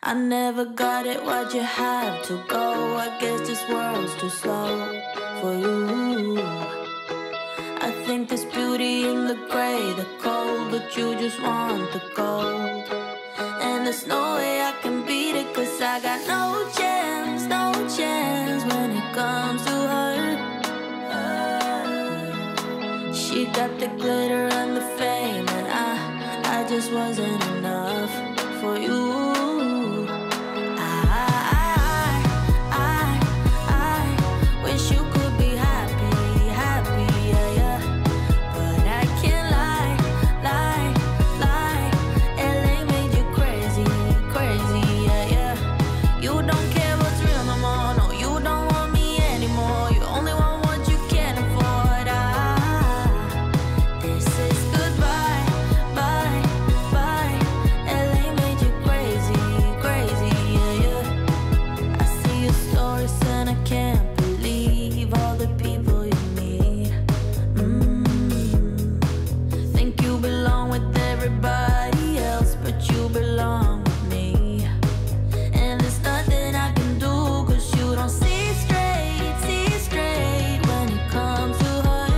I never got it, why'd you have to go? I guess this world's too slow for you. I think there's beauty in the gray, the cold, but you just want the gold. And there's no way I can beat it, cause I got no chance, no chance when it comes to her. She got the glitter and the fame, and I just wasn't enough for you. I wish you could be happy, happy, yeah, yeah. But I can't lie, lie, lie. LA made you crazy, crazy, yeah, yeah. You don't care what's real no more, no, you don't want me anymore. You only want what you can afford. This is goodbye, bye, bye. LA made you crazy, crazy, yeah, yeah. I see your stories and I can't believe all the people you meet. Think you belong with everybody else, but you belong with me. And there's nothing I can do, cause you don't see straight when it comes to her.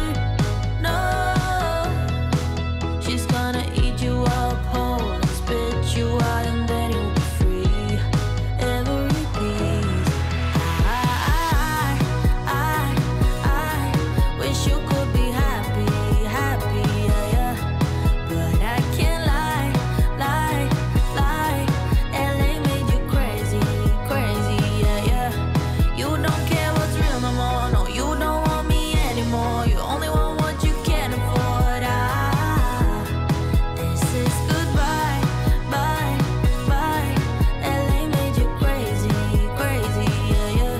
No, she's gonna eat you up whole and spit you out, and then you'll be free. Every piece. I wish you could be happy, happy, yeah, yeah. But I can't lie, lie, lie. LA made you crazy, crazy, yeah, yeah. You don't care what's real no more, no, you don't want me anymore. You only want what you can afford. This is goodbye, bye, bye. LA made you crazy, crazy, yeah, yeah.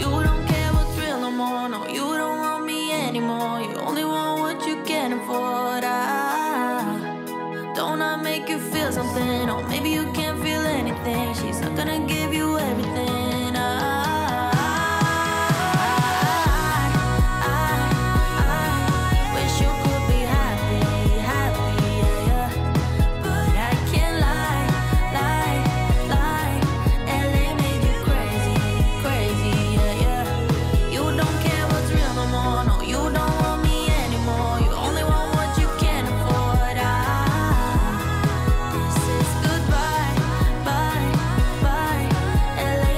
You don't care what's real no more, no, you don't want me anymore. You only want what you can afford. Don't I make you feel something? Or maybe you can't feel anything. She's not gonna give you everything. I wish you could be happy, happy, yeah, yeah. But I can't lie, lie, lie. LA made you crazy, crazy, yeah, yeah. You don't care what's real no more, no, you don't want me anymore. You only want what you can afford. This is goodbye, bye, bye. LA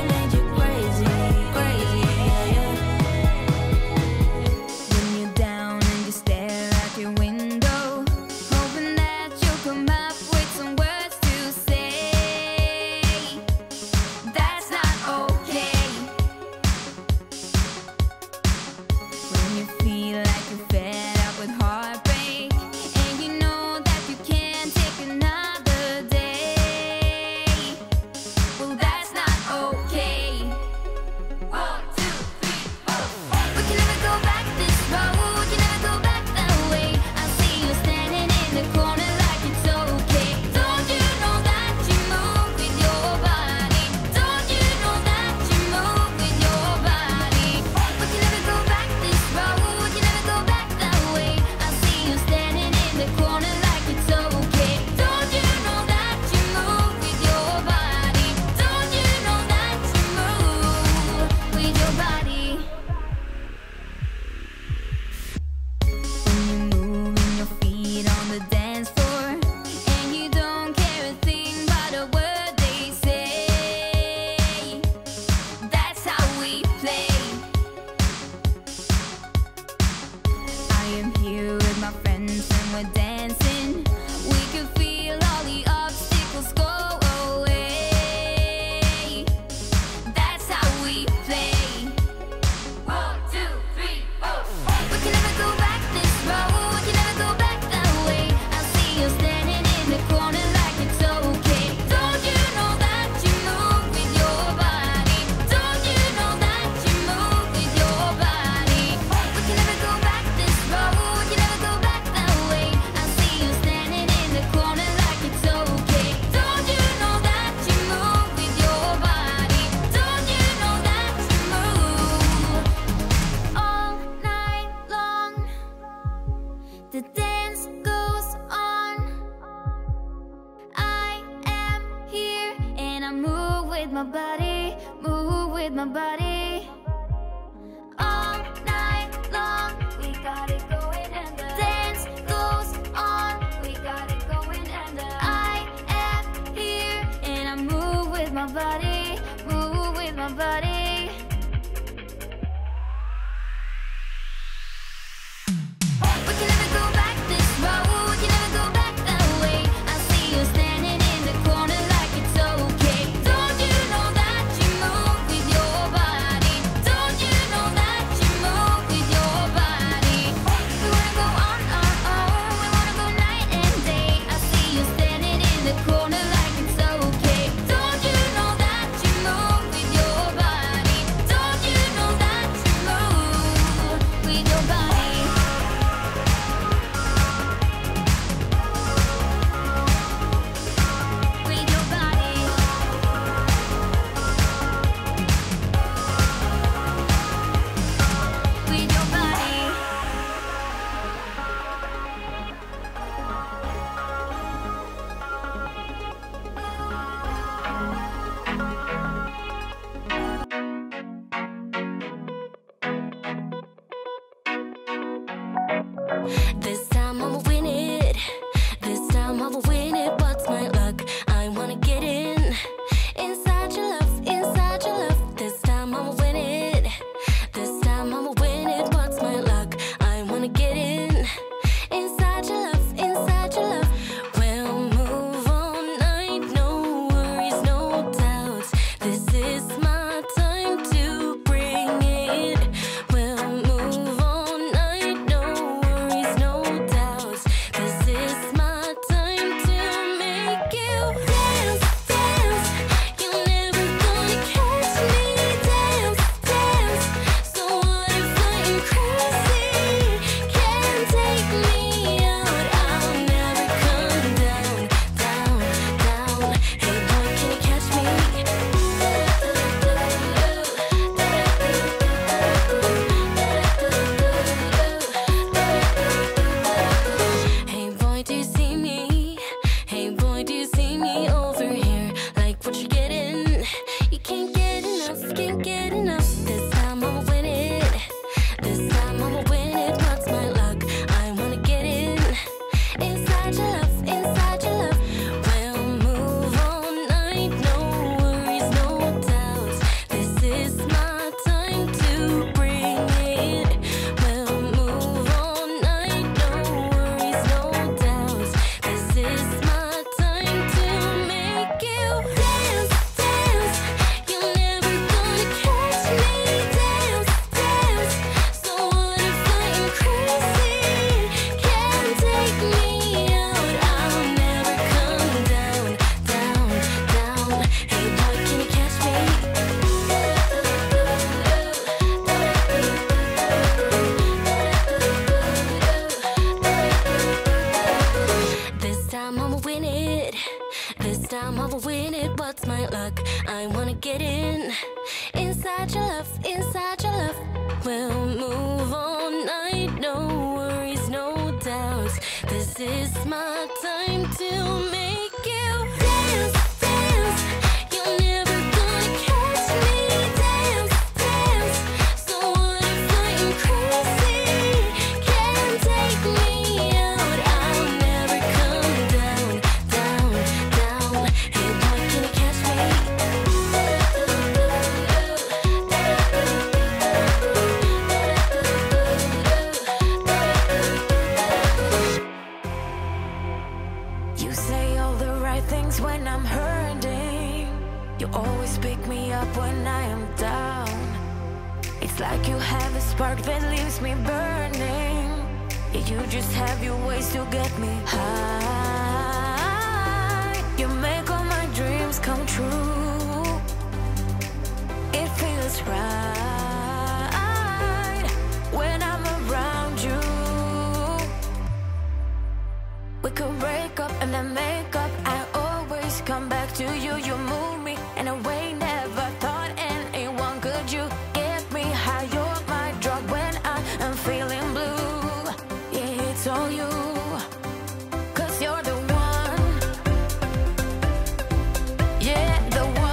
I move with my body, move with my body. All night long, we got it going and the dance goes on. We got it going and I am here and I move with my body, move with my body. We can never go back this road, we can never go back that way. I see you standing in the corner like it's okay. Don't you know that you move with your body? Don't you know that you move with your body? We wanna go on, we wanna go night and day. I see you standing in the corner like it's okay. Don't you know that you move with your body? Don't you know that you move with your body? With your body. With your body. This time I'ma win it. This time I'ma win it. What's my luck? I wanna get in. Inside your love, inside your love. This time I'ma win it. This time I'ma win it. What's my luck? I wanna get in. Inside your love, inside your love. We'll move all night, no worries, no doubts. This is my time to bring it. We'll move all night, no worries, no doubts. This is my time to make you dance, dance. You're never gonna catch me. Dance, dance. So what if I'm crazy? Can't take me out. I'll never come down, down, down. Hey boy, can you catch me? Hey boy, do you see me? Hey boy, do you see me over here? Like what you're getting? You can't get enough, can't get enough. This time I'ma win it. This time I'ma win it. What's my luck? I wanna get in. Inside your love, inside your love. We'll move all night, no worries, no doubts. This is my time to bring it. We'll move all night, no worries, no doubts. This is my time to make you dance, dance. You're never gonna catch me. Dance, dance. So what if I'm crazy? Can't take me out. I'll never come down, down, down. Hey boy, can you catch me? This time I'ma win it. This time I'ma win it. What's my luck? I wanna get in. Inside your love, inside your love. We'll move all night, no worries, no doubts. This is my time to make you dance, dance. You're never gonna catch me. Dance, dance. So what if I'm crazy? Can't take me out. I'll never come down, down, down. Hey boy, can you catch me? You say all the right things when I'm hurting. You always pick me up when I am down. It's like you have a spark that leaves me burning. Yeah, you just have your ways to get me high. You make all my dreams come true. It feels right when I'm around you. We could break up and then make up. I always come back to you. You move me in a way never thought anyone could. You get me high. You're my drug when I am feeling blue. Yeah, it's all you. 'Cause you're the one. Yeah, the one.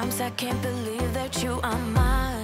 Sometimes I can't believe that you are mine.